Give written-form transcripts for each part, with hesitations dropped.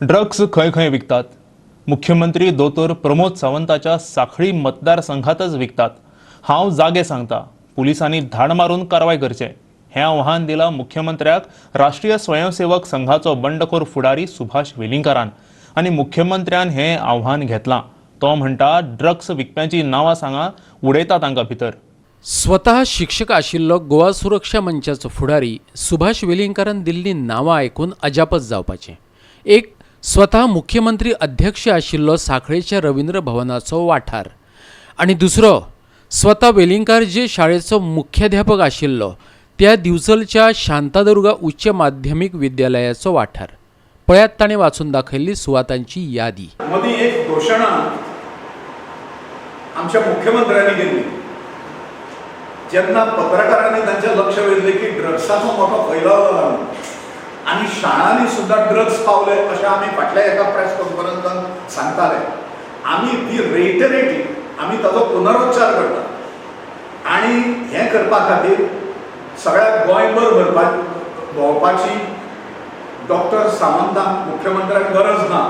Drugs खंय खंय विकतात? मुख्यमंत्री दोतोर प्रमोद सावंताच्या साखळी मतदारसंघातच विकतात. हांव जागे सांगता, पुलिसांनी धाड मारून कारवाय करचे हें आव्हान दिला मुख्यमंत्र्याक राष्ट्रीय स्वयंसेवक संघाचो बंडखोर फुडारी सुभाष वेलिंगकारान. आनी मुख्यमंत्र्यान हें आव्हान घेतलां. तो म्हणटा, ड्रग्स विकप्यांची नांवां सांगा, उडयता तांकां भितर. स्वतः शिक्षक आशिल्लो गोवा सुरक्षा मंचाचो फुडारी सुभाष वेलिंगकारान दिल्ली नांवां आयकून अजापच जावपाचें. एक स्वतः मुख्यमंत्री अध्यक्ष आशिल्लो सांखळेच्या रवींद्र भवनाचो वाठार आनी दुसरो स्वतः वेलिंगकार जे शाळेचो मुख्याध्यापक आशिल्लो त्या दिवचलच्या शांतादुर्गा उच्च माध्यमीक विद्यालयाचो वाठार. पळयात ताणें वाचून दाखयल्ली सुवातांची यादी. मदीं एक घोशणा आमच्या मुख्यमंत्र्यांनी केली जेन्ना पत्रकारांनी तांचें लक्ष वेधलें की ड्रग्साचो मोठो फैलाव जाला आनी शाळांनी सुद्दां ड्रग्स पावले अशें आमी फाटल्या एका प्रेस कॉन्फरन्सांत सांगताले. आमी ती रेटरेटीव आमी ताचो पुनरुच्चार करता आनी हें करपा खातीर सगळ्या गोंयभर भोंवपाची डॉक्टर सावंतांक मुख्यमंत्र्याक गरज ना.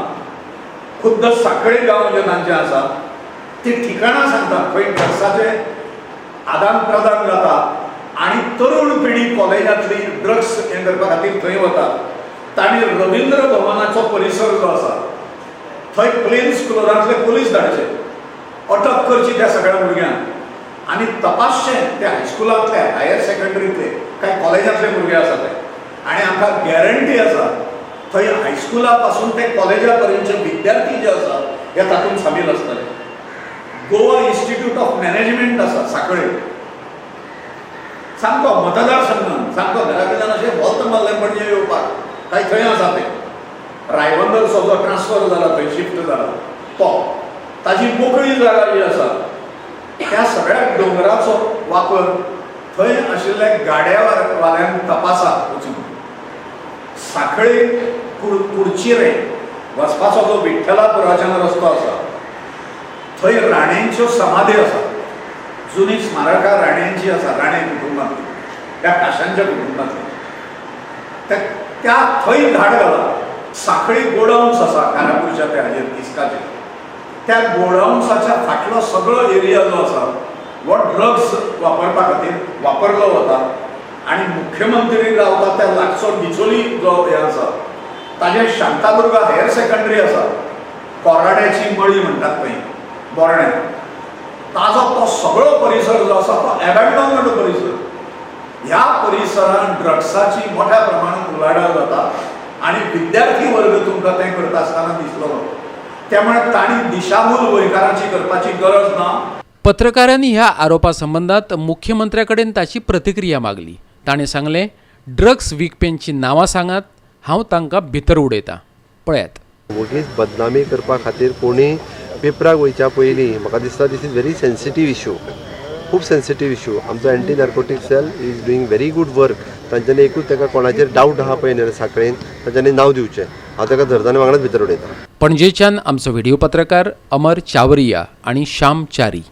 खुद्द सांखळे गांव जें तांचें आसा ती ठिकाणां सांगता खंय ड्रग्साचें आदान प्रदान जाता आनी तरुण पिढी कॉलेजांतली ड्रग्स हें करपा खातीर थंय वता. तांणी रवींद्र भवनाचो परिसर जो आसा थंय प्लेन्स क्लोरांतले पुलीस धाडचे, अटक करची त्या सगळ्या भुरग्यांक आनी तपासचें ते हायस्कुलांतले, हायर सेकंडरींतले काय कॉलेजांतले भुरगे आसा ते. आनी आमकां गॅरंटी आसा थंय हायस्कुला पासून ते कॉलेजा पर्यंतचे विद्यार्थी जे आसा हे तातूंत सामील आसतले. गोवा इन्स्टिट्यूट ऑफ मॅनेजमेंट आसा सांखळे, सामको मतदारसंघान सामको घराकडल्यान अशें वोल्त मारलें पणजे येवपाक काय थंय आसा तें रायबंदर जो ट्रान्सफर जाला थंय शिफ्ट जाला तो ताजी मोकळी जागा जी आसा त्या सगळ्या दोंगराचो वापर थंय आशिल्ल्या गाड्यावाल्यांक तपासात वचून सांखळे कुडचिरे वचपाचो जो विठ्ठलापुराच्यान रस्तो आसा थंय राणेंच्यो समाधी आसा, जुनी स्मारकां राणेंची आसा, राणे कुटुंबांतली, त्या काशांच्या कुटुंबांतली. त्या थंय धाड घाला. सांखळी गोडाऊन्स आसा कारापूरच्या त्या हाजेर तिस्काचेर. त्या गोडाऊन्साच्या फाटलो सगळो एरिया जो आसा हो ड्रग्स वापरपा खातीर वापरलो वता. आनी मुख्यमंत्री रावता त्या लागचो डिचोली जो हे आसा ताजे शांतादुर्गा हायर सेकंडरी आसा, कोराड्याची मळी म्हणटात थंय बोरण्या, ताजो तो सगळो परिसर जो आसा तो एबॅन्डॉन्ड परिसर. ह्या परिसरांत ड्रग्साची मोठ्या प्रमाणात उलाढाल जाता आनी विद्यार्थी वर्ग तुमकां तें करता आसतना दिसलो. त्यामुळे तांणी दिशाभूल गोंयकारांची करपाची गरज ना. पत्रकारांनी ह्या आरोपा संबंधात मुख्यमंत्र्याकडेन ताची प्रतिक्रिया मागली. ताणें सांगलें, ड्रग्स विकप्यांची नांवां सांगात, हांव तांकां भितर उडयतां. पळयात. उगीच बदनामी करपा खातीर कोणी पेपराक वयच्या पयलीं म्हाका दिसता this is very sensitive issue, खूब सेन्सिटीव इश्यू. आमचो anti narcotic cell is doing very good work. तांच्यांनी एकूच ताका कोणाचेर डावट आहा पळय न्ही सांखळेन तांच्यांनी नांव दिवचें. हांव ताका धरताना वांगडाच भितर उडयतां. पणजेच्यान आमचो व्हिडिओ पत्रकार अमर चावरिया आनी श्याम च्यारी.